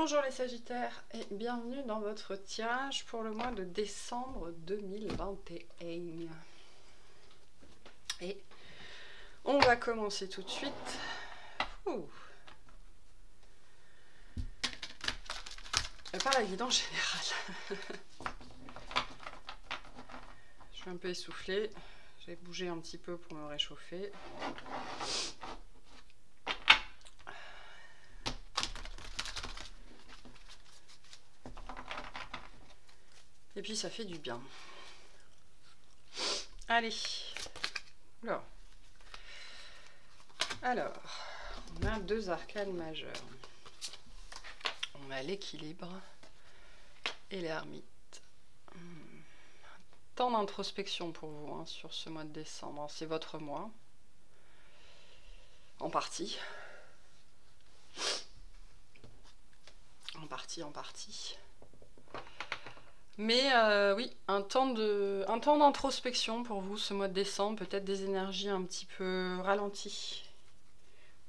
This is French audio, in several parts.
Bonjour les Sagittaires et bienvenue dans votre tirage pour le mois de décembre 2021. Et on va commencer tout de suite. Par la guidance générale. Je suis un peu essoufflée. J'ai bougé un petit peu pour me réchauffer. Et puis ça fait du bien. Allez. Alors, on a deux arcanes majeures. On a l'équilibre et l'ermite. Temps d'introspection pour vous hein, sur ce mois de décembre. C'est votre mois. En partie. En partie. Mais oui, un temps d'introspection pour vous ce mois de décembre, peut-être des énergies un petit peu ralenties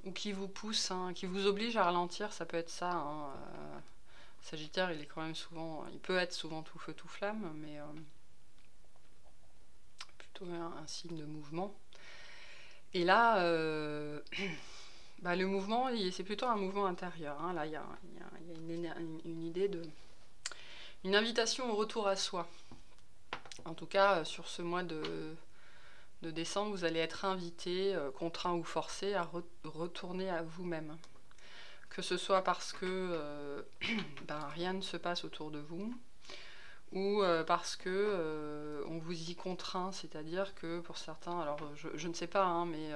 ou qui vous poussent, hein, qui vous obligent à ralentir, ça peut être ça. Hein, Sagittaire, il est quand même souvent, il peut être souvent tout feu tout flamme, mais plutôt un signe de mouvement. Et là, le mouvement, c'est plutôt un mouvement intérieur. Hein, là, il y a une idée de une invitation au retour à soi. En tout cas, sur ce mois de décembre, vous allez être invité, contraint ou forcé, à retourner à vous-même. Que ce soit parce que rien ne se passe autour de vous, ou parce que on vous y contraint, c'est-à-dire que pour certains, alors je ne sais pas, hein, mais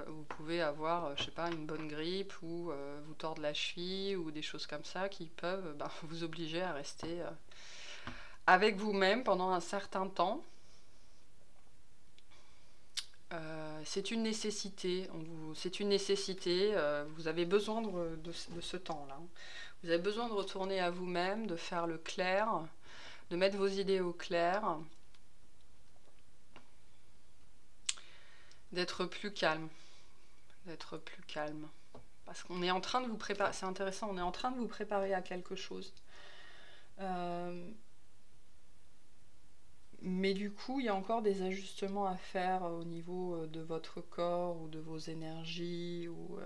vous pouvez avoir, je sais pas, une bonne grippe ou vous tordre la cheville ou des choses comme ça qui peuvent vous obliger à rester avec vous-même pendant un certain temps. C'est une nécessité, vous avez besoin de ce temps-là. Vous avez besoin de retourner à vous-même, de faire le clair, de mettre vos idées au clair, d'être plus calme. Parce qu'on est en train de vous préparer, c'est intéressant, on est en train de vous préparer à quelque chose. Mais du coup, il y a encore des ajustements à faire au niveau de votre corps ou de vos énergies, où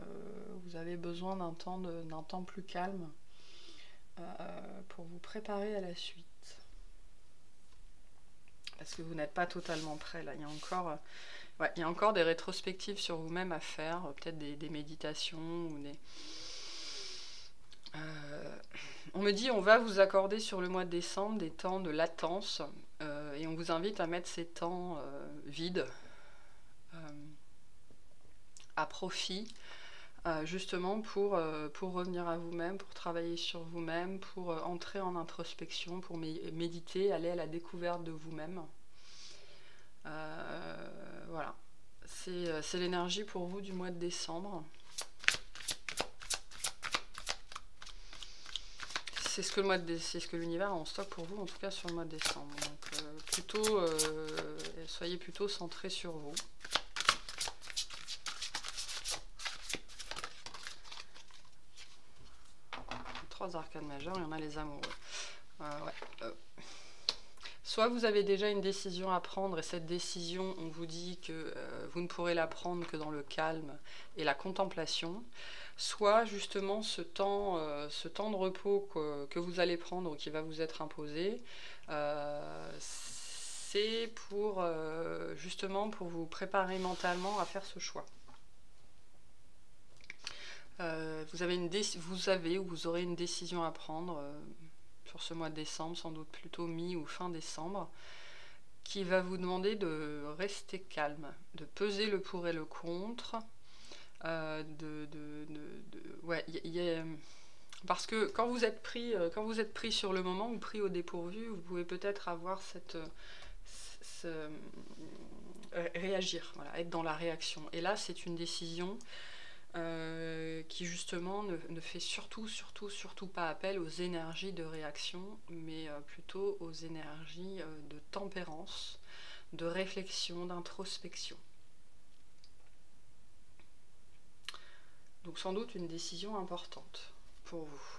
vous avez besoin d'un temps plus calme pour vous préparer à la suite. Parce que vous n'êtes pas totalement prêt, là. Il y a encore des rétrospectives sur vous-même à faire, peut-être des méditations ou des... on me dit on va vous accorder sur le mois de décembre des temps de latence et on vous invite à mettre ces temps vides à profit justement pour revenir à vous-même, pour travailler sur vous-même, pour entrer en introspection, pour méditer, aller à la découverte de vous-même. Voilà, c'est l'énergie pour vous du mois de décembre. C'est ce que l'univers a en stock pour vous, en tout cas sur le mois de décembre. Donc soyez plutôt centrés sur vous. Trois arcanes majeures, il y en a les amoureux. Soit vous avez déjà une décision à prendre et cette décision, on vous dit que vous ne pourrez la prendre que dans le calme et la contemplation. Soit justement ce temps de repos que vous allez prendre ou qui va vous être imposé, c'est pour justement pour vous préparer mentalement à faire ce choix. Vous aurez une décision à prendre sur ce mois de décembre, sans doute plutôt mi ou fin décembre, qui va vous demander de rester calme, de peser le pour et le contre. Parce que quand vous êtes pris sur le moment ou pris au dépourvu, vous pouvez peut-être avoir réagir, voilà, être dans la réaction. Et là, c'est une décision qui justement ne fait surtout pas appel aux énergies de réaction, mais plutôt aux énergies de tempérance, de réflexion, d'introspection. Donc sans doute une décision importante pour vous.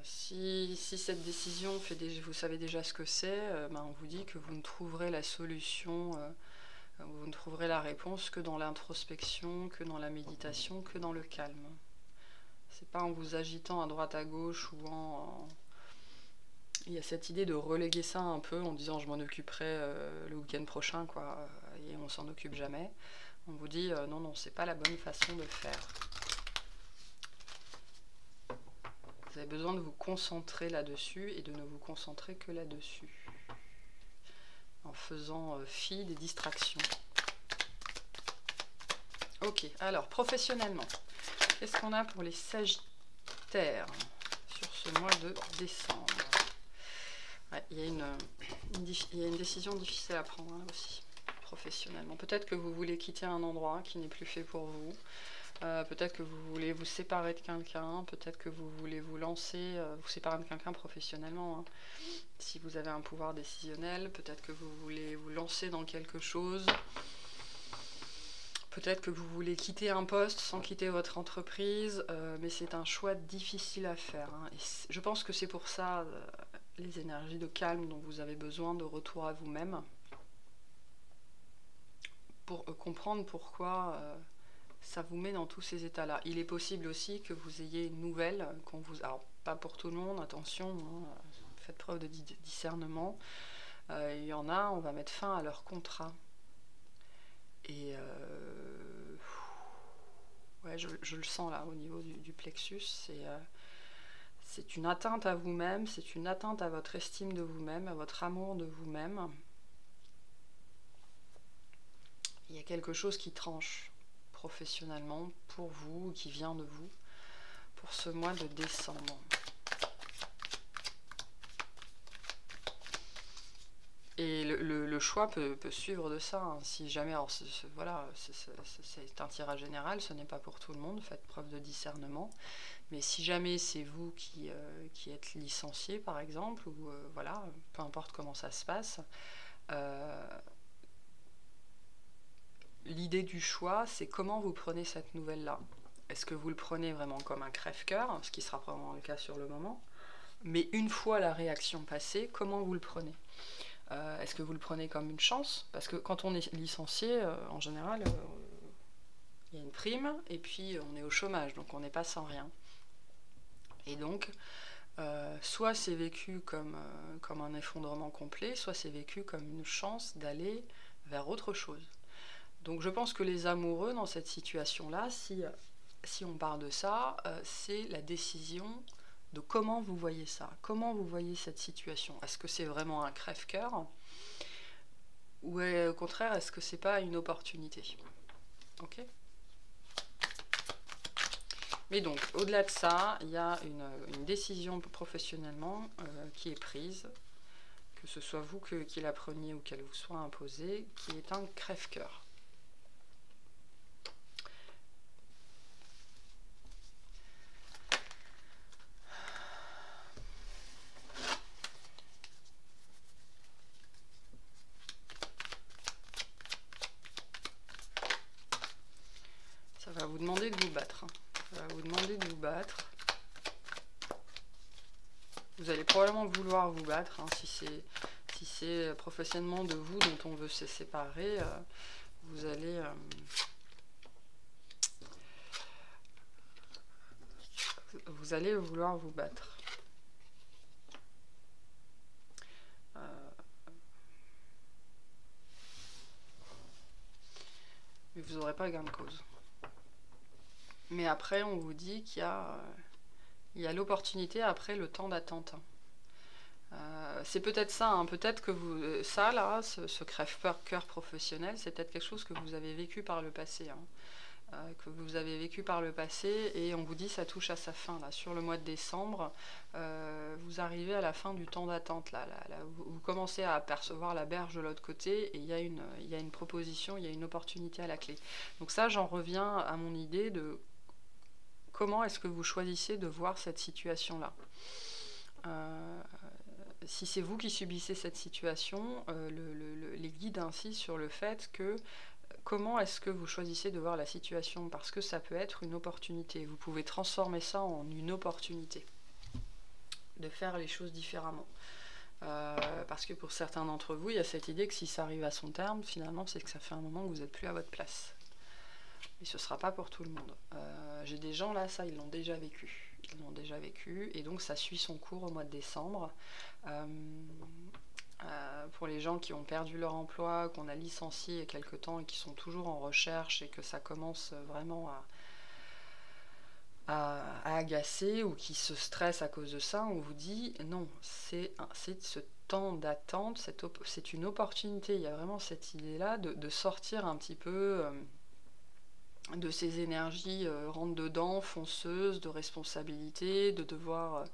Si cette décision fait vous savez déjà ce que c'est, ben on vous dit que vous ne trouverez la solution, vous ne trouverez la réponse que dans l'introspection, que dans la méditation, que dans le calme. C'est pas en vous agitant à droite à gauche ou il y a cette idée de reléguer ça un peu en disant je m'en occuperai le week-end prochain, quoi, et on s'en occupe jamais. On vous dit non, non, c'est pas la bonne façon de faire. Vous avez besoin de vous concentrer là-dessus et de ne vous concentrer que là-dessus, en faisant fi des distractions. Ok, alors professionnellement, qu'est-ce qu'on a pour les Sagittaires sur ce mois de décembre? Ouais, il y a une décision difficile à prendre hein, aussi, professionnellement. Peut-être que vous voulez quitter un endroit qui n'est plus fait pour vous. Peut-être que vous voulez vous séparer de quelqu'un. Peut-être que vous voulez vous lancer, vous séparer de quelqu'un professionnellement. Hein. Si vous avez un pouvoir décisionnel, peut-être que vous voulez vous lancer dans quelque chose. Peut-être que vous voulez quitter un poste sans quitter votre entreprise. Mais c'est un choix difficile à faire. Hein. Et je pense que c'est pour ça... les énergies de calme dont vous avez besoin, de retour à vous-même, pour comprendre pourquoi ça vous met dans tous ces états-là. Il est possible aussi que vous ayez une nouvelle, alors pas pour tout le monde, attention, hein, faites preuve de discernement. Il y en a, on va mettre fin à leur contrat. Et ouais, je le sens là, au niveau du plexus, c'est une atteinte à vous-même, c'est une atteinte à votre estime de vous-même, à votre amour de vous-même. Il y a quelque chose qui tranche professionnellement pour vous, qui vient de vous, pour ce mois de décembre. Et le choix peut suivre de ça. Hein. Si jamais, alors voilà, c'est un tirage général, ce n'est pas pour tout le monde, faites preuve de discernement. Mais si jamais c'est vous qui êtes licencié, par exemple, ou voilà, peu importe comment ça se passe, l'idée du choix, c'est comment vous prenez cette nouvelle-là. Est-ce que vous le prenez vraiment comme un crève-cœur, ce qui sera probablement le cas sur le moment, mais une fois la réaction passée, comment vous le prenez? Est-ce que vous le prenez comme une chance? Parce que quand on est licencié, en général, il y a une prime, et puis on est au chômage, donc on n'est pas sans rien. Et donc, soit c'est vécu comme un effondrement complet, soit c'est vécu comme une chance d'aller vers autre chose. Donc je pense que les amoureux dans cette situation-là, si on parle de ça, c'est la décision de comment vous voyez ça, comment vous voyez cette situation. Est-ce que c'est vraiment un crève-cœur ou au contraire, est-ce que c'est pas une opportunité? Ok. Mais donc, au-delà de ça, il y a une décision professionnellement qui est prise, que ce soit vous qui la preniez ou qu'elle vous soit imposée, qui est un crève-cœur. Ça va vous demander de vous battre. Ça va vous demander de vous battre. Vous allez probablement vouloir vous battre, hein, si c'est professionnellement de vous dont on veut se séparer, vous allez vouloir vous battre. Mais vous n'aurez pas gain de cause. Mais après, on vous dit qu'il y a l'opportunité après le temps d'attente. C'est peut-être ça, hein, peut-être que ça là, ce crève-cœur professionnel, c'est peut-être quelque chose que vous avez vécu par le passé. Hein. Que vous avez vécu par le passé, et on vous dit ça touche à sa fin là, sur le mois de décembre, vous arrivez à la fin du temps d'attente là, vous commencez à apercevoir la berge de l'autre côté, et il y a une proposition, il y a une opportunité à la clé. Donc ça, j'en reviens à mon idée de comment est-ce que vous choisissez de voir cette situation là. Si c'est vous qui subissez cette situation, les guides insistent sur le fait que comment est-ce que vous choisissez de voir la situation? Parce que ça peut être une opportunité. Vous pouvez transformer ça en une opportunité. de faire les choses différemment. Parce que pour certains d'entre vous, il y a cette idée que si ça arrive à son terme, finalement, c'est que ça fait un moment que vous n'êtes plus à votre place. Et ce ne sera pas pour tout le monde. J'ai des gens là, ça, ils l'ont déjà vécu. Ils l'ont déjà vécu, et donc ça suit son cours au mois de décembre. Pour les gens qui ont perdu leur emploi, qu'on a licencié il y a quelque temps et qui sont toujours en recherche et que ça commence vraiment à agacer ou qui se stressent à cause de ça, on vous dit non, c'est ce temps d'attente, c'est une opportunité. Il y a vraiment cette idée-là de sortir un petit peu de ces énergies rentre-dedans, fonceuses, de responsabilité, de devoir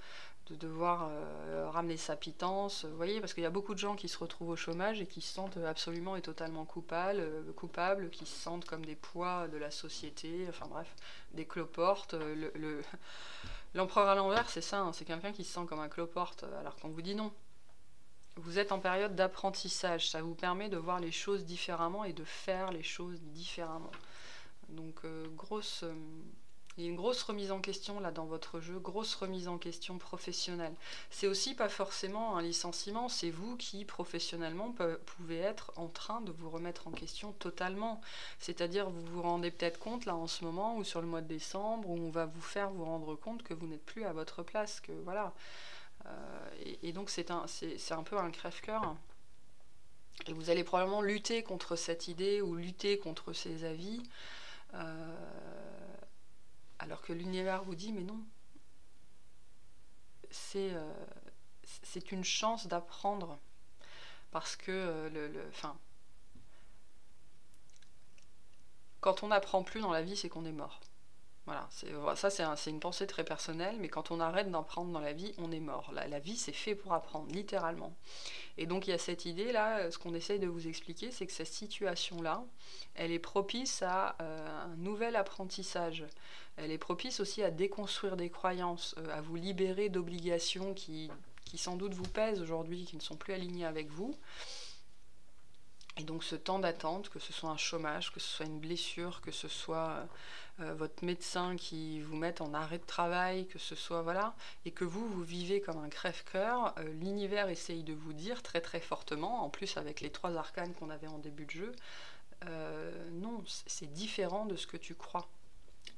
ramener sa pitance, vous voyez, parce qu'il y a beaucoup de gens qui se retrouvent au chômage et qui se sentent absolument et totalement coupables, qui se sentent comme des poids de la société, enfin bref, des cloportes. L'empereur à l'envers, c'est ça, hein, c'est quelqu'un qui se sent comme un cloporte, alors qu'on vous dit non. Vous êtes en période d'apprentissage, ça vous permet de voir les choses différemment et de faire les choses différemment. Donc il y a une grosse remise en question là dans votre jeu, grosse remise en question professionnelle. C'est aussi pas forcément un licenciement, c'est vous qui professionnellement pouvez être en train de vous remettre en question totalement. C'est-à-dire vous vous rendez peut-être compte là en ce moment ou sur le mois de décembre où on va vous faire vous rendre compte que vous n'êtes plus à votre place, que voilà. Et donc c'est un peu un crève-cœur. Et vous allez probablement lutter contre cette idée ou lutter contre ces avis. Alors que l'univers vous dit mais non, c'est une chance d'apprendre, parce que quand on n'apprend plus dans la vie, c'est qu'on est mort. Voilà, ça c'est une pensée très personnelle, mais quand on arrête d'apprendre dans la vie, on est mort. La vie c'est fait pour apprendre, littéralement. Et donc il y a cette idée là, ce qu'on essaye de vous expliquer, c'est que cette situation là, elle est propice à un nouvel apprentissage. Elle est propice aussi à déconstruire des croyances, à vous libérer d'obligations qui sans doute vous pèsent aujourd'hui, qui ne sont plus alignées avec vous. Et donc ce temps d'attente, que ce soit un chômage, que ce soit une blessure, que ce soit votre médecin qui vous mette en arrêt de travail, que ce soit, voilà, et que vous vivez comme un crève-cœur, l'univers essaye de vous dire très très fortement, en plus avec les 3 arcanes qu'on avait en début de jeu, non, c'est différent de ce que tu crois.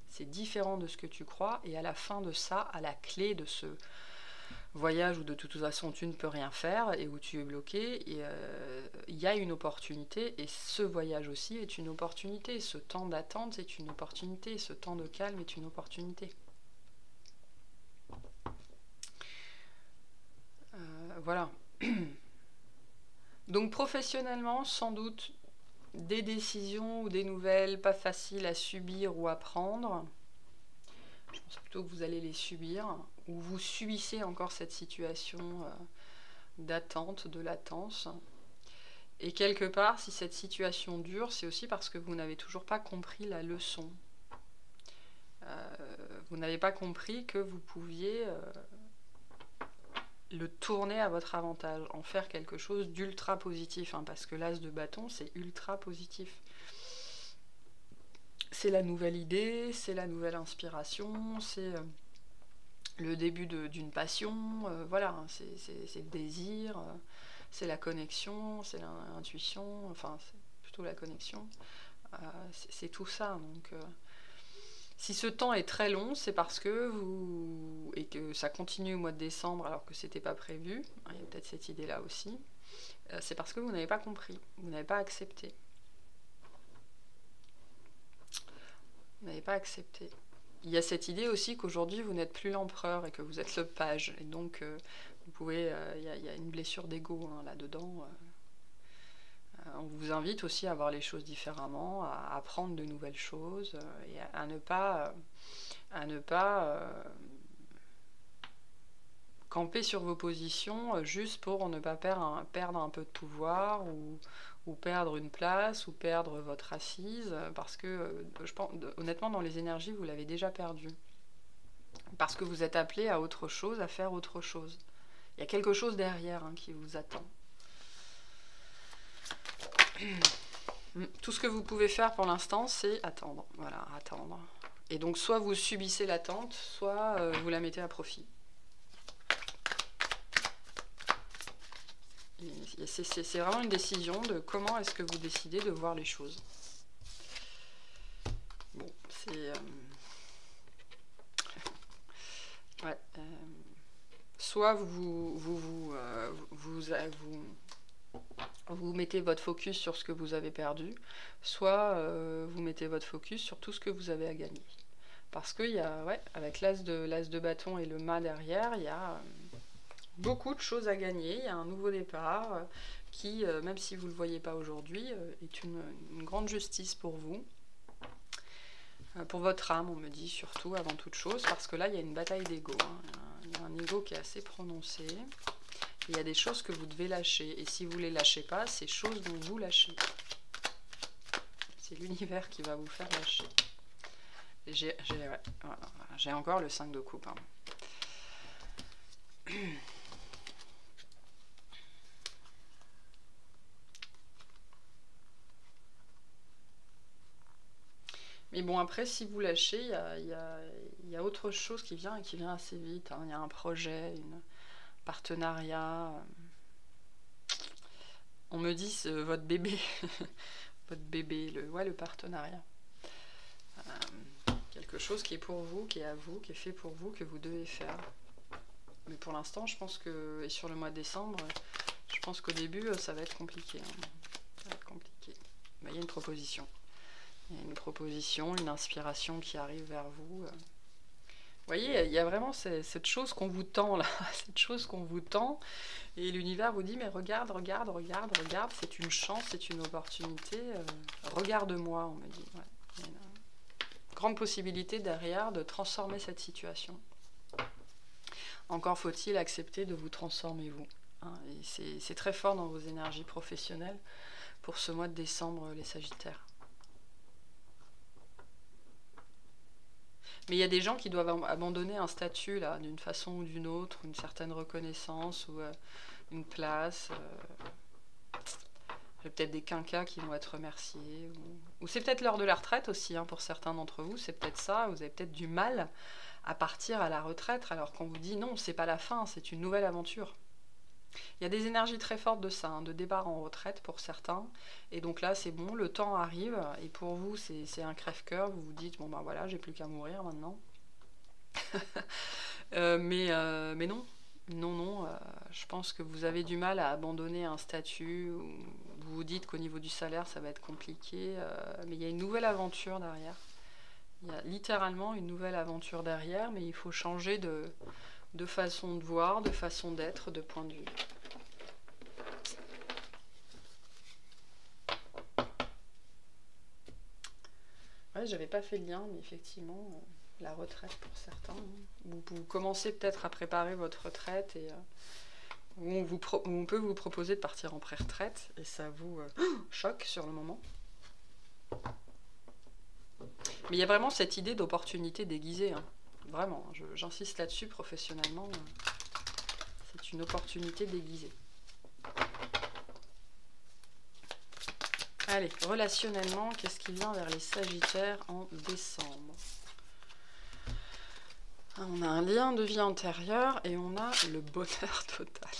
C'est différent de ce que tu crois, et à la fin de ça, à la clé de ce voyage où de toute façon tu ne peux rien faire et où tu es bloqué, il y a une opportunité, et ce voyage aussi est une opportunité, ce temps d'attente est une opportunité, ce temps de calme est une opportunité. Voilà. Donc professionnellement, sans doute des décisions ou des nouvelles pas faciles à subir ou à prendre. Je pense plutôt que vous allez les subir, ou vous subissez encore cette situation d'attente, de latence. Et quelque part, si cette situation dure, c'est aussi parce que vous n'avez toujours pas compris la leçon. Vous n'avez pas compris que vous pouviez le tourner à votre avantage, en faire quelque chose d'ultra positif, hein, parce que l'as de bâton, c'est ultra positif. C'est la nouvelle idée, c'est la nouvelle inspiration, c'est le début d'une passion, voilà, c'est le désir, c'est la connexion, c'est l'intuition, enfin c'est plutôt la connexion, c'est tout ça. Donc si ce temps est très long, c'est parce que et que ça continue au mois de décembre alors que c'était pas prévu, hein, il y a peut-être cette idée là aussi, c'est parce que vous n'avez pas compris, vous n'avez pas accepté. Vous n'avez pas accepté. Il y a cette idée aussi qu'aujourd'hui vous n'êtes plus l'empereur et que vous êtes le page, et donc vous pouvez, il y a une blessure d'ego hein, là-dedans. On vous invite aussi à voir les choses différemment, à apprendre de nouvelles choses, et à ne pas camper sur vos positions juste pour ne pas perdre un peu de pouvoir, ou perdre une place, ou perdre votre assise, parce que je pense, honnêtement, dans les énergies, vous l'avez déjà perdu. Parce que vous êtes appelé à autre chose, à faire autre chose. Il y a quelque chose derrière hein, qui vous attend. Tout ce que vous pouvez faire pour l'instant, c'est attendre. Voilà, attendre. Et donc, soit vous subissez l'attente, soit vous la mettez à profit. C'est vraiment une décision de comment est-ce que vous décidez de voir les choses. Bon, c'est... ouais, soit vous mettez votre focus sur ce que vous avez perdu, soit vous mettez votre focus sur tout ce que vous avez à gagner. Parce qu'il y a, ouais, avec l'as de bâton et le mât derrière, il y a beaucoup de choses à gagner. Il y a un nouveau départ qui, même si vous ne le voyez pas aujourd'hui, est une grande justice pour vous. Pour votre âme, on me dit surtout, avant toute chose, parce que là, il y a une bataille d'ego. Hein. Il y a un ego qui est assez prononcé. Il y a des choses que vous devez lâcher. Et si vous ne les lâchez pas, ces choses vont vous lâcher. C'est l'univers qui va vous faire lâcher. J'ai ouais, voilà, encore le 5 de coupe. Hein. Mais bon, après, si vous lâchez, il y a autre chose qui vient et qui vient assez vite. Hein. Il y a un projet, un partenariat. On me dit votre bébé, votre bébé, le partenariat. Quelque chose qui est pour vous, qui est à vous, qui est fait pour vous, que vous devez faire. Mais pour l'instant, je pense que, et sur le mois de décembre, je pense qu'au début, ça va être compliqué. Hein. Ça va être compliqué. Mais il y a une proposition. Il y a une proposition, une inspiration qui arrive vers vous. Vous voyez, il y a vraiment cette chose qu'on vous tend là, cette chose qu'on vous tend, et l'univers vous dit, mais regarde, regarde, regarde, regarde, c'est une chance, c'est une opportunité, regarde-moi, on me dit. Ouais. Il y a une grande possibilité derrière de transformer cette situation. Encore faut-il accepter de vous transformer vous. Hein, et c'est très fort dans vos énergies professionnelles pour ce mois de décembre, les Sagittaires. Mais il y a des gens qui doivent abandonner un statut, là, d'une façon ou d'une autre, une certaine reconnaissance ou une place. Il y a peut-être des quinquas qui vont être remerciés. Ou c'est peut-être l'heure de la retraite aussi, hein, pour certains d'entre vous. C'est peut-être ça, vous avez peut-être du mal à partir à la retraite, alors qu'on vous dit non, c'est pas la fin, c'est une nouvelle aventure. Il y a des énergies très fortes de ça, hein, de départ en retraite pour certains. Et donc là, c'est bon, le temps arrive. Et pour vous, c'est un crève-cœur. Vous vous dites, bon ben voilà, j'ai plus qu'à mourir maintenant. Mais non. Non, je pense que vous avez du mal à abandonner un statut. Vous vous dites qu'au niveau du salaire, ça va être compliqué. Mais il y a une nouvelle aventure derrière. Il y a littéralement une nouvelle aventure derrière, mais il faut changer de façon de voir, de façon d'être, de point de vue. Ouais, j'avais pas fait le lien, mais effectivement, la retraite pour certains. Vous commencez peut-être à préparer votre retraite et on peut vous proposer de partir en pré-retraite et ça vous choque sur le moment. Mais il y a vraiment cette idée d'opportunité déguisée. Hein. Vraiment, j'insiste là-dessus professionnellement. C'est une opportunité déguisée. Allez, relationnellement, qu'est-ce qui vient vers les Sagittaires en décembre? On a un lien de vie antérieure et on a le bonheur total.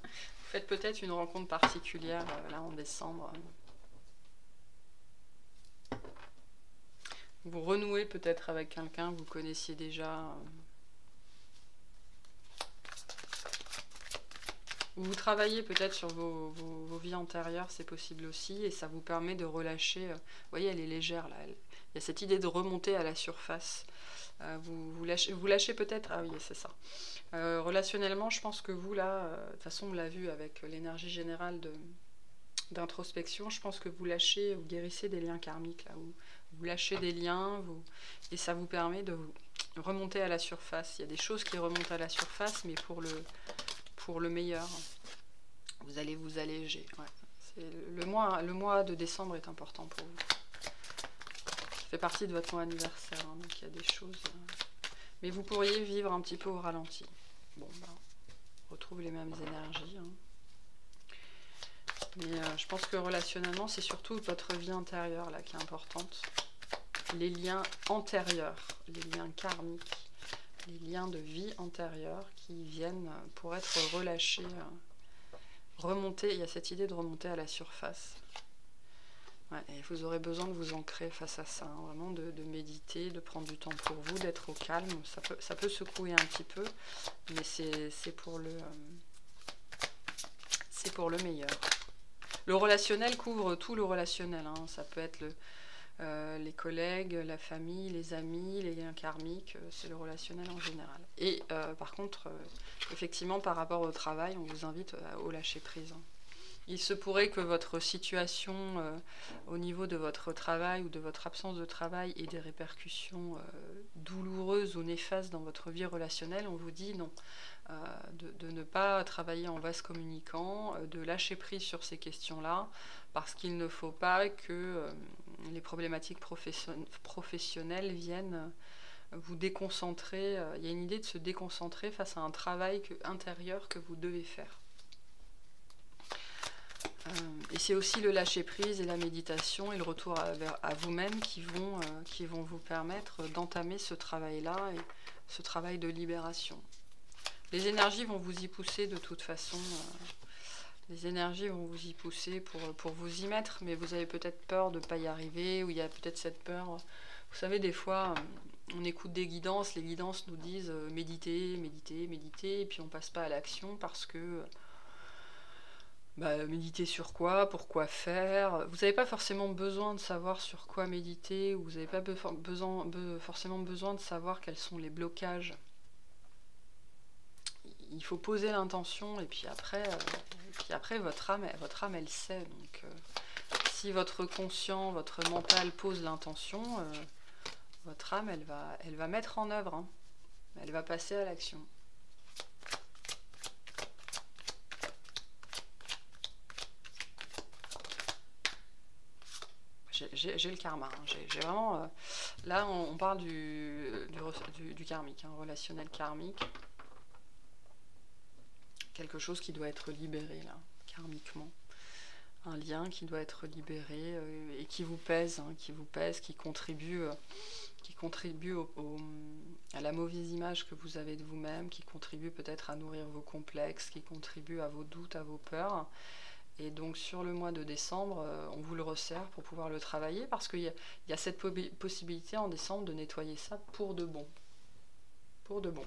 Vous faites peut-être une rencontre particulière là en décembre. Vous renouez peut-être avec quelqu'un que vous connaissiez déjà. Vous travaillez peut-être sur vos vies antérieures, c'est possible aussi, et ça vous permet de relâcher. Vous voyez, elle est légère là. Il y a cette idée de remonter à la surface. Vous lâchez peut-être. Ah oui, c'est ça. Relationnellement, je pense que vous là, de toute façon, on l'a vu avec l'énergie générale d'introspection. Je pense que vous lâchez, vous guérissez des liens karmiques là, vous lâchez des liens, et ça vous permet de remonter à la surface. Il y a des choses qui remontent à la surface, mais pour le meilleur. Vous allez vous alléger. Ouais. Le mois de décembre est important pour vous. Ça fait partie de votre mois anniversaire, hein, donc il y a des choses. Mais vous pourriez vivre un petit peu au ralenti. Bon, on retrouve les mêmes énergies. Hein. Mais je pense que relationnellement, c'est surtout votre vie intérieure là qui est importante. Les liens antérieurs, les liens karmiques, les liens de vie antérieure qui viennent pour être relâchés remonter, il y a cette idée de remonter à la surface. Ouais, et vous aurez besoin de vous ancrer face à ça, hein, vraiment de méditer, de prendre du temps pour vous, d'être au calme. Ça peut secouer un petit peu, mais c'est pour le meilleur. Le relationnel couvre tout le relationnel, hein. Ça peut être les collègues, la famille, les amis, les liens karmiques, c'est le relationnel en général. Et par contre, effectivement, par rapport au travail, on vous invite au lâcher-prise, hein. Il se pourrait que votre situation au niveau de votre travail ou de votre absence de travail ait des répercussions douloureuses ou néfastes dans votre vie relationnelle. On vous dit non, de ne pas travailler en vase communicant, de lâcher prise sur ces questions-là, parce qu'il ne faut pas que les problématiques professionnelles viennent vous déconcentrer. Il y a une idée de se déconcentrer face à un travail intérieur que vous devez faire. Et c'est aussi le lâcher-prise et la méditation et le retour à vous-même qui vont vous permettre d'entamer ce travail-là et ce travail de libération. Les énergies vont vous y pousser de toute façon. Les énergies vont vous y pousser pour vous y mettre, mais vous avez peut-être peur de ne pas y arriver, ou il y a peut-être cette peur. Vous savez, des fois, on écoute des guidances, les guidances nous disent méditez, méditez, méditez, et puis on ne passe pas à l'action parce que... méditer sur quoi, pourquoi faire. Vous n'avez pas forcément besoin de savoir sur quoi méditer, ou vous n'avez pas forcément besoin de savoir quels sont les blocages. Il faut poser l'intention, et puis après votre âme elle sait. Donc, si votre conscient, votre mental pose l'intention, votre âme elle va mettre en œuvre, hein. Elle va passer à l'action. J'ai le karma, hein. J'ai vraiment... là, on parle du karmique, hein, relationnel karmique. Quelque chose qui doit être libéré, là, karmiquement. Un lien qui doit être libéré et qui vous pèse, hein, qui contribue à la mauvaise image que vous avez de vous-même, qui contribue peut-être à nourrir vos complexes, qui contribue à vos doutes, à vos peurs. Et donc sur le mois de décembre, on vous le resserre pour pouvoir le travailler, parce qu'il y a cette possibilité en décembre de nettoyer ça pour de bon. Pour de bon.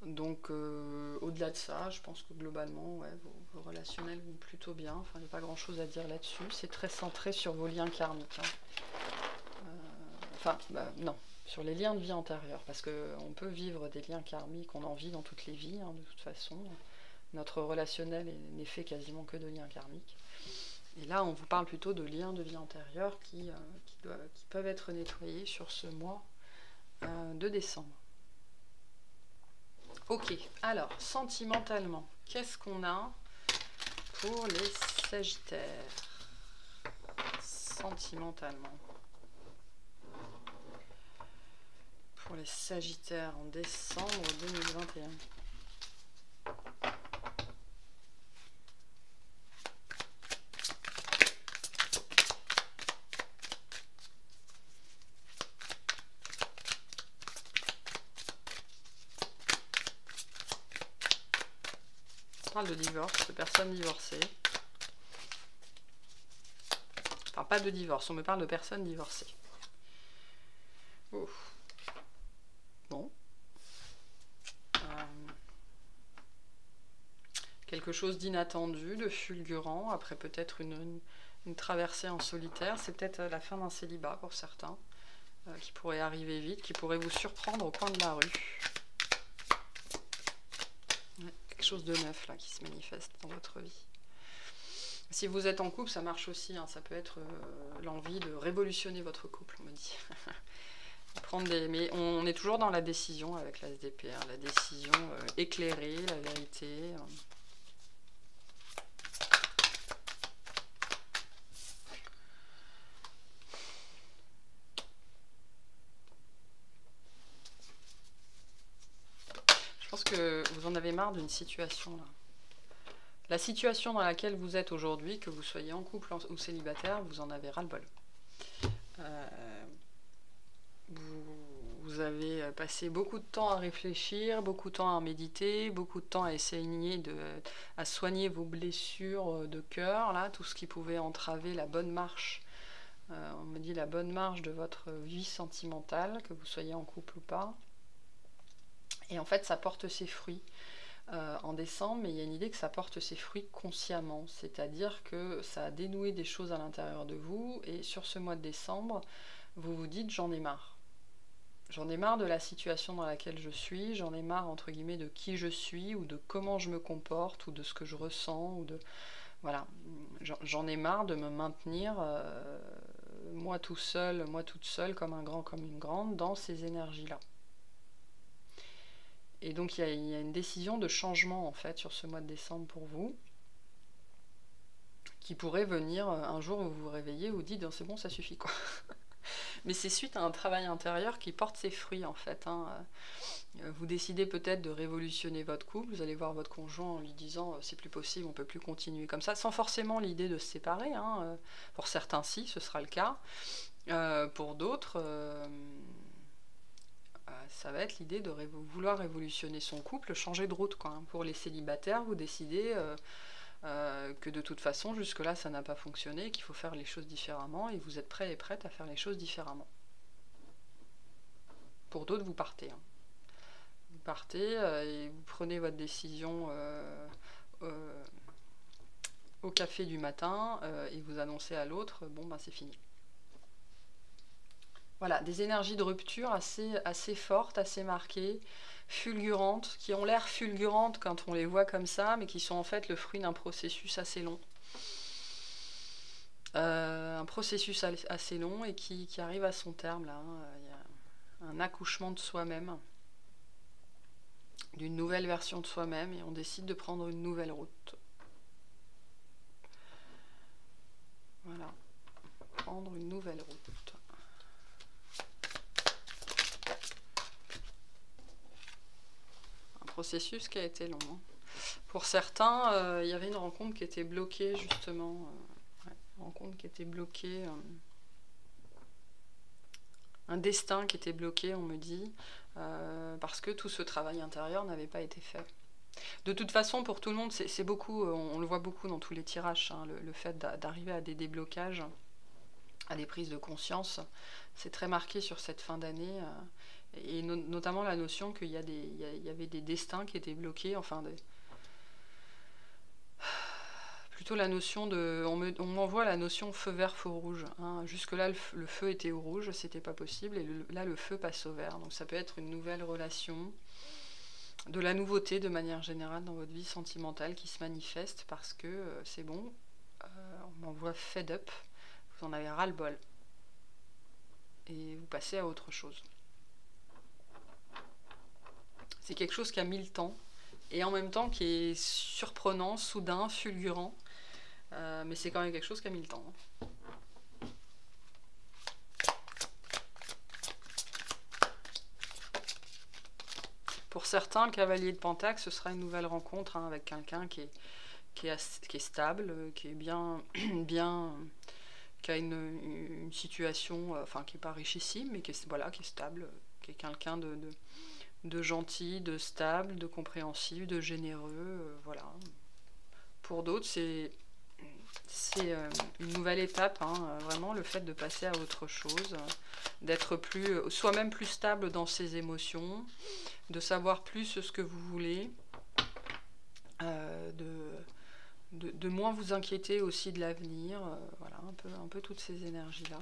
Donc au-delà de ça, je pense que globalement, ouais, vos relationnels vont plutôt bien. Enfin, il n'y a pas grand-chose à dire là-dessus. C'est très centré sur vos liens karmiques, hein. Non, sur les liens de vie antérieure, parce qu'on peut vivre des liens karmiques, on en vit dans toutes les vies, hein, de toute façon. Notre relationnel n'est fait quasiment que de liens karmiques. Et là, on vous parle plutôt de liens de vie antérieure qui peuvent être nettoyés sur ce mois de décembre. Ok, alors, sentimentalement, qu'est-ce qu'on a pour les Sagittaires? Sentimentalement. Pour les Sagittaires en décembre 2021. On parle de divorce, de personnes divorcées. Enfin, pas de divorce, on me parle de personnes divorcées. Ouf. Bon. Quelque chose d'inattendu, de fulgurant, après peut-être une traversée en solitaire. C'est peut-être la fin d'un célibat pour certains, qui pourrait arriver vite, qui pourrait vous surprendre au coin de la rue. Ouais, quelque chose de neuf là qui se manifeste dans votre vie. Si vous êtes en couple, ça marche aussi, hein. Ça peut être l'envie de révolutionner votre couple, on me dit. Mais on est toujours dans la décision avec la SDP, hein, la décision éclairée, la vérité. Je pense que vous en avez marre d'une situation là. La situation dans laquelle vous êtes aujourd'hui, que vous soyez en couple ou célibataire, vous en avez ras-le-bol. Vous vous avez passé beaucoup de temps à réfléchir, beaucoup de temps à méditer, beaucoup de temps à essayer à soigner vos blessures de cœur, là, tout ce qui pouvait entraver la bonne marche. On me dit la bonne marche de votre vie sentimentale, que vous soyez en couple ou pas. Et en fait, ça porte ses fruits en décembre, mais il y a une idée que ça porte ses fruits consciemment, c'est-à-dire que ça a dénoué des choses à l'intérieur de vous, et sur ce mois de décembre, vous vous dites j'en ai marre. J'en ai marre de la situation dans laquelle je suis, j'en ai marre entre guillemets de qui je suis, ou de comment je me comporte, ou de ce que je ressens, ou de... Voilà, j'en ai marre de me maintenir, moi tout seul, moi toute seule, comme un grand, comme une grande, dans ces énergies-là. Et donc il y a une décision de changement en fait sur ce mois de décembre pour vous, qui pourrait venir un jour où vous vous réveillez, vous dites c'est bon, ça suffit quoi. Mais c'est suite à un travail intérieur qui porte ses fruits en fait. Vous décidez peut-être de révolutionner votre couple, vous allez voir votre conjoint en lui disant c'est plus possible, on peut plus continuer comme ça, sans forcément l'idée de se séparer. Pour certains si, ce sera le cas. Pour d'autres... ça va être l'idée de vouloir révolutionner son couple, changer de route quoi. Pour les célibataires, vous décidez que de toute façon, jusque-là, ça n'a pas fonctionné, qu'il faut faire les choses différemment, et vous êtes prêts et prêtes à faire les choses différemment. Pour d'autres, vous partez. Vous partez et vous prenez votre décision au café du matin et vous annoncez à l'autre, bon ben c'est fini. Voilà, des énergies de rupture assez fortes, assez marquées, fulgurantes, qui ont l'air fulgurantes quand on les voit comme ça, mais qui sont en fait le fruit d'un processus assez long. Un processus assez long et qui arrive à son terme, là. Il y a un accouchement de soi-même, d'une nouvelle version de soi-même, et on décide de prendre une nouvelle route. Voilà, prendre une nouvelle route. Processus qui a été long. Pour certains, il y avait une rencontre qui était bloquée justement, une rencontre qui était bloquée, un destin qui était bloqué, on me dit, parce que tout ce travail intérieur n'avait pas été fait. De toute façon, pour tout le monde, c'est beaucoup, on le voit beaucoup dans tous les tirages, le fait d'arriver à des déblocages, à des prises de conscience, c'est très marqué sur cette fin d'année. Et notamment la notion qu'il y avait des destins qui étaient bloqués, enfin plutôt la notion de... On m'envoie la notion feu vert, feu rouge. Jusque-là, le feu était au rouge, c'était pas possible, et là, le feu passe au vert. Donc ça peut être une nouvelle relation, de la nouveauté de manière générale dans votre vie sentimentale qui se manifeste parce que c'est bon, on m'envoie fed up, vous en avez ras-le-bol. Et vous passez à autre chose. C'est quelque chose qui a mis le temps, et en même temps qui est surprenant, soudain, fulgurant, mais c'est quand même quelque chose qui a mis le temps. Pour certains, le cavalier de Pentacle, ce sera une nouvelle rencontre avec quelqu'un qui est stable, qui est bien, qui a une situation, enfin qui n'est pas richissime, mais qui est stable, qui est quelqu'un de gentil, de stable, de compréhensif, de généreux, voilà. Pour d'autres, c'est une nouvelle étape, vraiment le fait de passer à autre chose, d'être soi-même plus stable dans ses émotions, de savoir plus ce que vous voulez, de moins vous inquiéter aussi de l'avenir, voilà, un peu toutes ces énergies-là.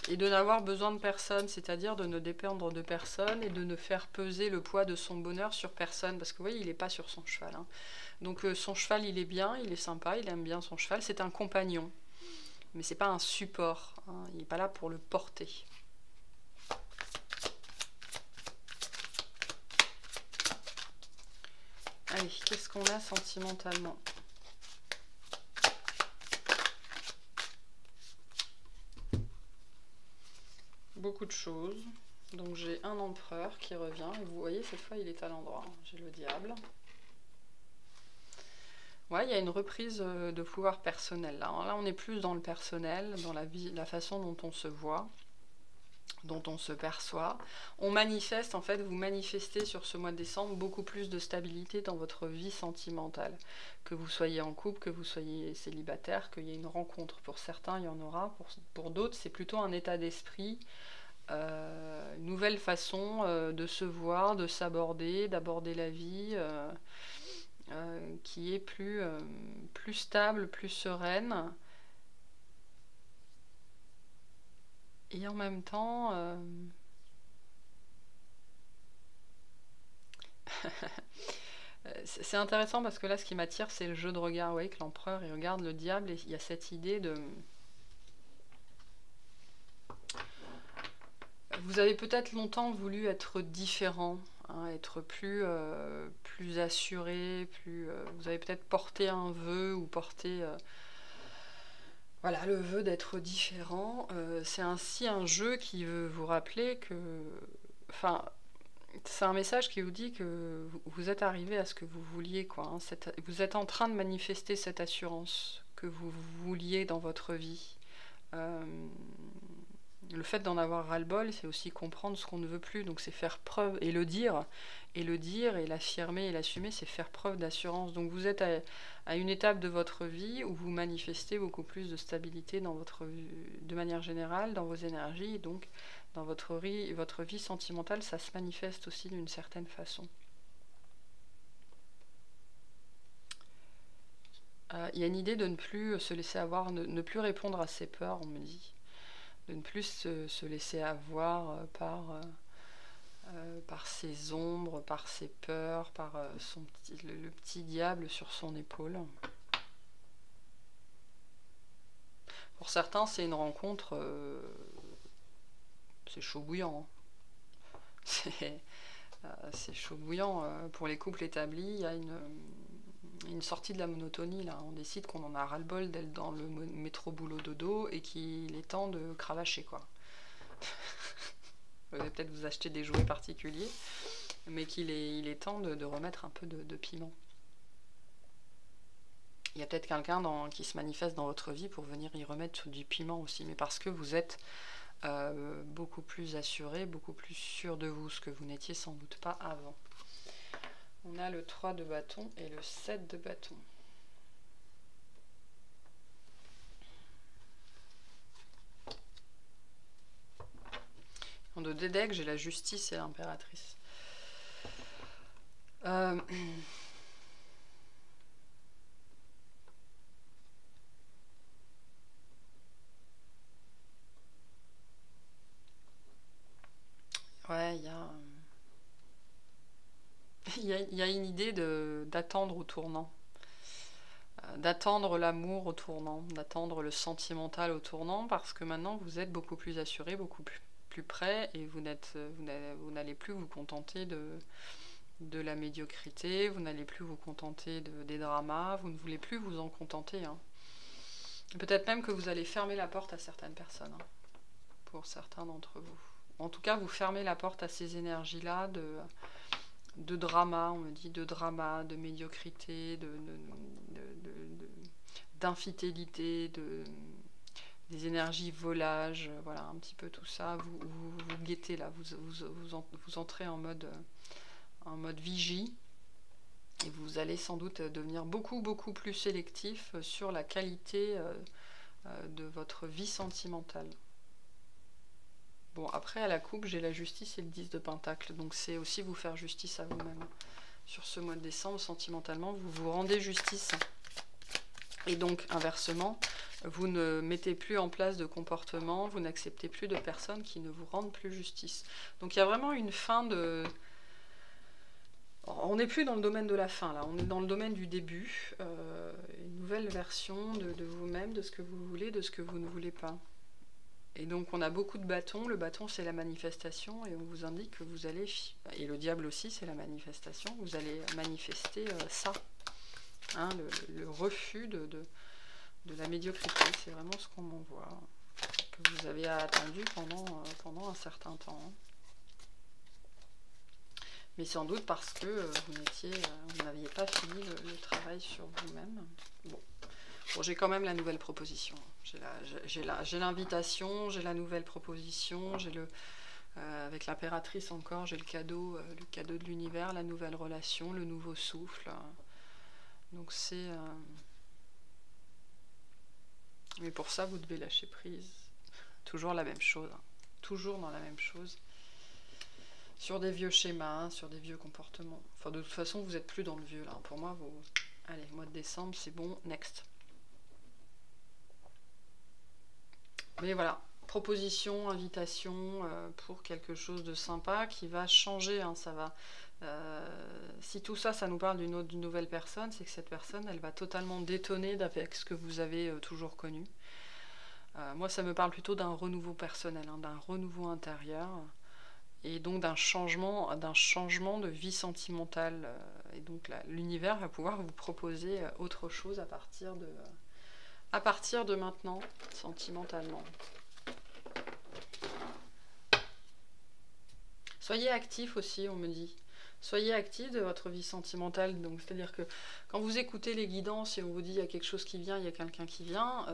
Et de n'avoir besoin de personne, c'est-à-dire de ne dépendre de personne et de ne faire peser le poids de son bonheur sur personne, parce que vous voyez, il n'est pas sur son cheval. Donc son cheval, il est bien, il est sympa, il aime bien son cheval, c'est un compagnon, mais c'est pas un support, il n'est pas là pour le porter. Allez, qu'est-ce qu'on a sentimentalement ? Beaucoup de choses. Donc j'ai un empereur qui revient, et vous voyez, cette fois il est à l'endroit. J'ai le diable. Ouais, il y a une reprise de pouvoir personnel. Là, on est plus dans le personnel, dans la vie, la façon dont on se voit, dont on se perçoit. On manifeste, en fait, vous manifestez sur ce mois de décembre beaucoup plus de stabilité dans votre vie sentimentale. Que vous soyez en couple, que vous soyez célibataire, qu'il y ait une rencontre. Pour certains, il y en aura. Pour d'autres, c'est plutôt un état d'esprit, une nouvelle façon de se voir, de s'aborder, d'aborder la vie. Qui est plus stable, plus sereine. Et en même temps, c'est intéressant parce que là, ce qui m'attire, c'est le jeu de regard. Vous voyez que l'empereur, il regarde le diable et il y a cette idée de... Vous avez peut-être longtemps voulu être différent, hein, être plus assuré, vous avez peut-être porté un vœu ou porté... voilà, le vœu d'être différent. C'est ainsi un jeu qui veut vous rappeler que... Enfin, c'est un message qui vous dit que vous êtes arrivé à ce que vous vouliez, quoi. Hein, vous êtes en train de manifester cette assurance que vous vouliez dans votre vie. Euh, le fait d'en avoir ras-le-bol, c'est aussi comprendre ce qu'on ne veut plus. Donc c'est faire preuve et le dire, et l'affirmer et l'assumer, c'est faire preuve d'assurance. Donc vous êtes à une étape de votre vie où vous manifestez beaucoup plus de stabilité dans de manière générale, dans vos énergies, et donc dans votre vie sentimentale, ça se manifeste aussi d'une certaine façon. Il y a une idée de ne plus se laisser avoir, ne plus répondre à ses peurs, on me dit. De ne plus se laisser avoir par ses ombres, par ses peurs, par le petit diable sur son épaule. Pour certains, c'est une rencontre, c'est chaud bouillant. Hein. C'est chaud bouillant. Pour les couples établis, il y a une sortie de la monotonie. Là. On décide qu'on en a ras-le-bol d'être dans le métro boulot dodo et qu'il est temps de cravacher, quoi. Vous allez peut-être vous acheter des jouets particuliers, mais il est temps de remettre un peu de piment. Il y a peut-être quelqu'un qui se manifeste dans votre vie pour venir y remettre du piment aussi, mais parce que vous êtes beaucoup plus assuré, beaucoup plus sûr de vous, ce que vous n'étiez sans doute pas avant. On a le 3 de bâton et le 7 de bâton. En deux decks, j'ai la justice et l'impératrice. Ouais, il y a une idée d'attendre au tournant. D'attendre l'amour au tournant, d'attendre le sentimental au tournant, parce que maintenant vous êtes beaucoup plus assuré, beaucoup plus près, et vous n'allez plus vous contenter de la médiocrité, vous n'allez plus vous contenter des dramas, vous ne voulez plus vous en contenter. Hein. Peut-être même que vous allez fermer la porte à certaines personnes, hein, pour certains d'entre vous. En tout cas, vous fermez la porte à ces énergies-là de drama, on me dit, de drama, de médiocrité, d'infidélité, des énergies volages, voilà, un petit peu tout ça. Vous guettez là, vous entrez en mode vigie, et vous allez sans doute devenir beaucoup plus sélectif sur la qualité de votre vie sentimentale. Bon, après, à la coupe, j'ai la justice et le 10 de pentacle. Donc, c'est aussi vous faire justice à vous-même. Sur ce mois de décembre, sentimentalement, vous vous rendez justice. Et donc, inversement, vous ne mettez plus en place de comportement, vous n'acceptez plus de personnes qui ne vous rendent plus justice. Donc, il y a vraiment une fin de... On n'est plus dans le domaine de la fin, là. On est dans le domaine du début. Une nouvelle version de vous-même, de ce que vous voulez, de ce que vous ne voulez pas. Et donc on a beaucoup de bâtons. Le bâton, c'est la manifestation, et on vous indique que vous allez, et le diable aussi, c'est la manifestation, vous allez manifester ça, hein, le refus de la médiocrité. C'est vraiment ce qu'on m'envoie, que vous avez attendu pendant un certain temps. Mais sans doute parce que vous n'aviez pas fini le travail sur vous-même. Bon, j'ai quand même la nouvelle proposition. J'ai l'invitation, j'ai la nouvelle proposition, j'ai avec l'impératrice encore, j'ai le cadeau de l'univers, la nouvelle relation, le nouveau souffle. Donc c'est... Mais pour ça, vous devez lâcher prise. Toujours la même chose. Hein. Toujours dans la même chose. Sur des vieux schémas, sur des vieux comportements. Enfin, de toute façon, vous n'êtes plus dans le vieux, là. Pour moi, allez, mois de décembre, c'est bon. Next. Mais voilà. Proposition, invitation pour quelque chose de sympa qui va changer. Hein, ça va... si tout ça, ça nous parle d'une nouvelle personne, c'est que cette personne, elle va totalement détonner avec ce que vous avez toujours connu. Moi, ça me parle plutôt d'un renouveau personnel, hein, d'un renouveau intérieur, et donc d'un changement de vie sentimentale. Et donc l'univers va pouvoir vous proposer autre chose à partir de maintenant, sentimentalement. Soyez actif aussi, on me dit. Soyez actif de votre vie sentimentale. Donc, c'est-à-dire que quand vous écoutez les guidances et on vous dit il y a quelque chose qui vient, il y a quelqu'un qui vient,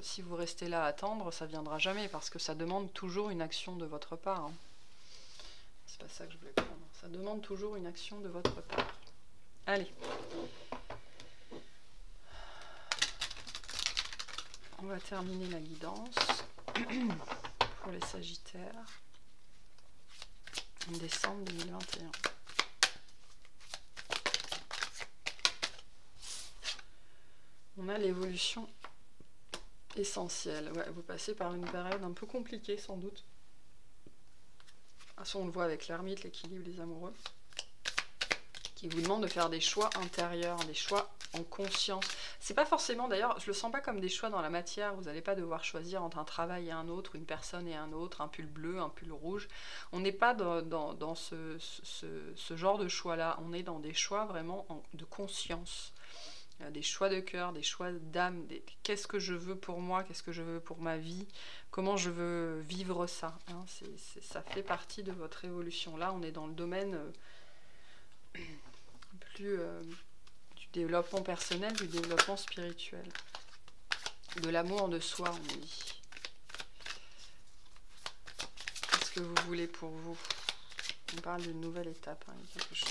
si vous restez là à attendre, ça ne viendra jamais parce que ça demande toujours une action de votre part. Hein. C'est pas ça que je voulais prendre. Ça demande toujours une action de votre part. Allez. On va terminer la guidance pour les Sagittaires. Décembre 2021. On a l'évolution essentielle. Ouais, vous passez par une période un peu compliquée sans doute. De toute façon, on le voit avec l'ermite, l'équilibre, les amoureux, qui vous demande de faire des choix intérieurs, des choix en conscience. C'est pas forcément, d'ailleurs, je le sens pas comme des choix dans la matière. Vous n'allez pas devoir choisir entre un travail et un autre, une personne et un autre, un pull bleu, un pull rouge. On n'est pas dans ce genre de choix-là. On est dans des choix vraiment de conscience. Des choix de cœur, des choix d'âme, qu'est-ce que je veux pour moi, qu'est-ce que je veux pour ma vie, comment je veux vivre ça. Hein, ça fait partie de votre évolution. Là, on est dans le domaine plus du développement personnel, du développement spirituel, de l'amour de soi, on dit. Qu'est-ce que vous voulez pour vous? On parle d'une nouvelle étape. Hein.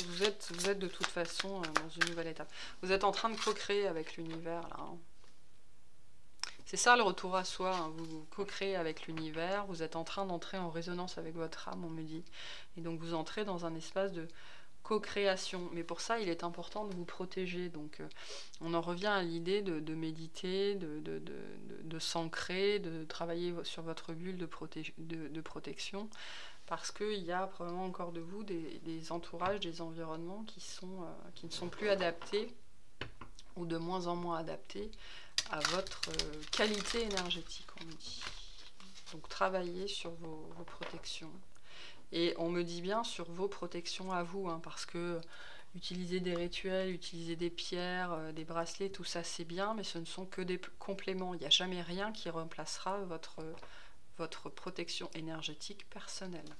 Vous êtes de toute façon dans une nouvelle étape. Vous êtes en train de co-créer avec l'univers, là. Hein. C'est ça le retour à soi. Hein. Vous co-créez avec l'univers. Vous êtes en train d'entrer en résonance avec votre âme, on me dit. Et donc vous entrez dans un espace de co-création. Mais pour ça, il est important de vous protéger. Donc on en revient à l'idée de méditer, de s'ancrer, de travailler sur votre bulle de protection. Parce qu'il y a probablement encore de vous des entourages, des environnements qui ne sont plus adaptés ou de moins en moins adaptés à votre qualité énergétique, on me dit. Donc travaillez sur vos protections. Et on me dit bien sur vos protections à vous, hein, parce que utiliser des rituels, utiliser des pierres, des bracelets, tout ça c'est bien, mais ce ne sont que des compléments. Il n'y a jamais rien qui remplacera votre protection énergétique personnelle.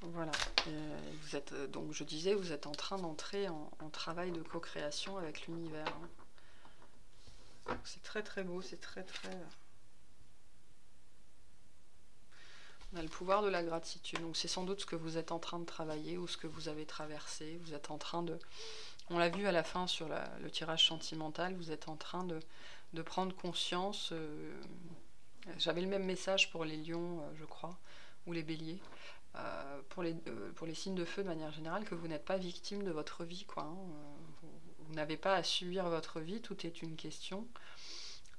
Voilà. Vous êtes, donc je disais, vous êtes en train d'entrer en travail de co-création avec l'univers. C'est très très beau, c'est très très... On a le pouvoir de la gratitude. Donc c'est sans doute ce que vous êtes en train de travailler ou ce que vous avez traversé. Vous êtes en train de... On l'a vu à la fin sur le tirage sentimental, vous êtes en train de prendre conscience. J'avais le même message pour les lions, je crois, ou les béliers. Pour les signes de feu de manière générale, que vous n'êtes pas victime de votre vie, quoi. Hein. Vous n'avez pas à subir votre vie, tout est une question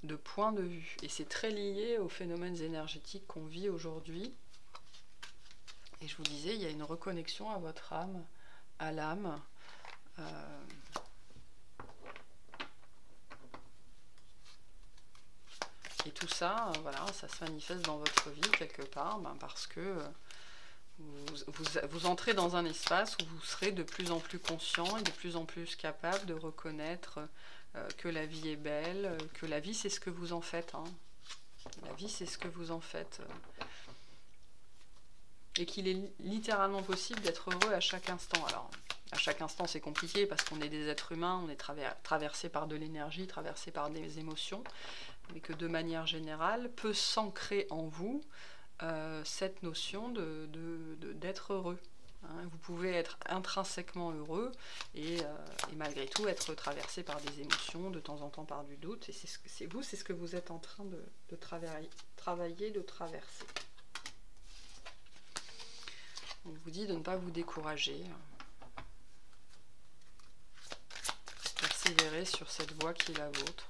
de point de vue. Et c'est très lié aux phénomènes énergétiques qu'on vit aujourd'hui. Et je vous disais, il y a une reconnexion à votre âme, à l'âme. Et tout ça, voilà, ça se manifeste dans votre vie quelque part, parce que vous entrez dans un espace où vous serez de plus en plus conscient et de plus en plus capable de reconnaître que la vie est belle, que la vie c'est ce que vous en faites. Hein. La vie c'est ce que vous en faites. et qu'il est littéralement possible d'être heureux à chaque instant. Alors, à chaque instant, c'est compliqué parce qu'on est des êtres humains, on est traversé par de l'énergie, traversé par des émotions, mais que de manière générale, peut s'ancrer en vous cette notion d'être heureux. Hein, vous pouvez être intrinsèquement heureux et malgré tout être traversé par des émotions, de temps en temps par du doute, et c'est ce que vous êtes en train de travailler, de traverser. On vous dit de ne pas vous décourager, persévérer sur cette voie qui est la vôtre.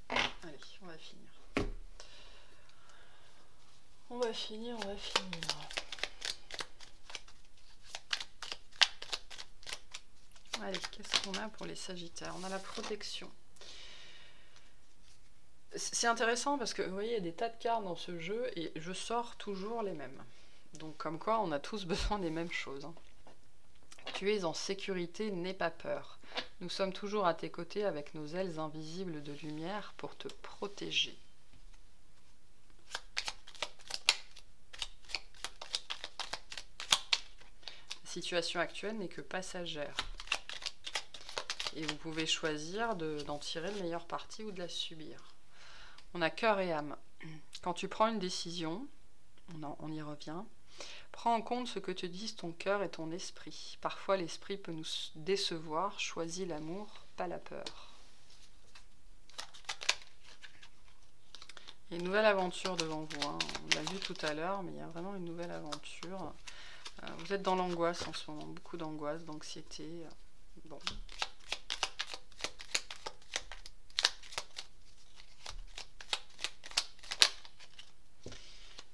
Allez, on va finir. On va finir. Allez, qu'est-ce qu'on a pour les Sagittaires? On a la protection. C'est intéressant parce que vous voyez, il y a des tas de cartes dans ce jeu et je sors toujours les mêmes. Donc comme quoi, on a tous besoin des mêmes choses. Hein. Tu es en sécurité, n'aie pas peur. Nous sommes toujours à tes côtés avec nos ailes invisibles de lumière pour te protéger. La situation actuelle n'est que passagère. Et vous pouvez choisir d'en tirer le meilleur parti ou de la subir. On a cœur et âme. Quand tu prends une décision, on y revient, prends en compte ce que te disent ton cœur et ton esprit. Parfois l'esprit peut nous décevoir, choisis l'amour, pas la peur. Il y a une nouvelle aventure devant vous, hein. On l'a vu tout à l'heure, mais il y a vraiment une nouvelle aventure. Vous êtes dans l'angoisse en ce moment, beaucoup d'angoisse, d'anxiété. Bon.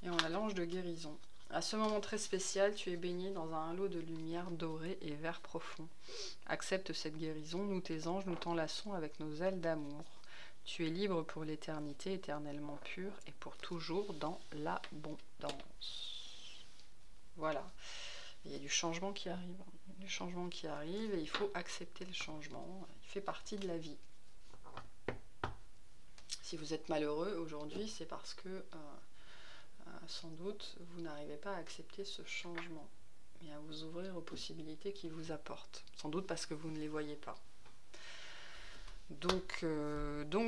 Et on a l'ange de guérison. À ce moment très spécial, tu es baigné dans un halo de lumière dorée et vert profond. Accepte cette guérison, nous tes anges, nous t'enlaçons avec nos ailes d'amour. Tu es libre pour l'éternité, éternellement pur et pour toujours dans l'abondance. Voilà. Il y a du changement qui arrive. Du changement qui arrive et il faut accepter le changement. Il fait partie de la vie. Si vous êtes malheureux aujourd'hui, c'est parce que sans doute vous n'arrivez pas à accepter ce changement et à vous ouvrir aux possibilités qu'il vous apporte. Sans doute parce que vous ne les voyez pas. Donc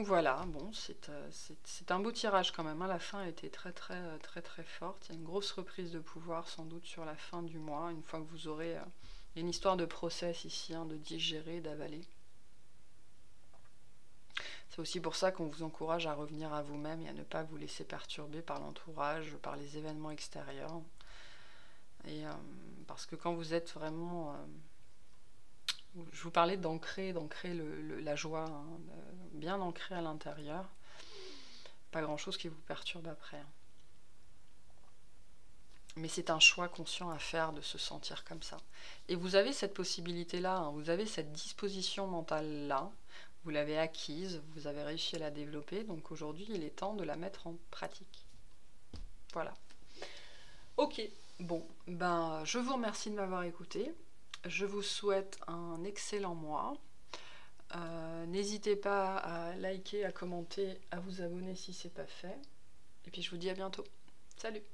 voilà, bon, c'est un beau tirage quand même. Hein. La fin a été très forte. Il y a une grosse reprise de pouvoir sans doute sur la fin du mois. Une fois que vous aurez... il y a une histoire de process ici, hein, de digérer, d'avaler. C'est aussi pour ça qu'on vous encourage à revenir à vous-même et à ne pas vous laisser perturber par l'entourage, par les événements extérieurs. Et parce que quand vous êtes vraiment... je vous parlais d'ancrer la joie, hein, bien ancrée à l'intérieur. Pas grand-chose qui vous perturbe après. Hein. Mais c'est un choix conscient à faire de se sentir comme ça. Et vous avez cette possibilité-là, hein, vous avez cette disposition mentale-là. Vous l'avez acquise, vous avez réussi à la développer, donc aujourd'hui il est temps de la mettre en pratique. Voilà. Ok, bon, ben je vous remercie de m'avoir écouté. Je vous souhaite un excellent mois. N'hésitez pas à liker, à commenter, à vous abonner si ce n'est pas fait. Et puis je vous dis à bientôt. Salut!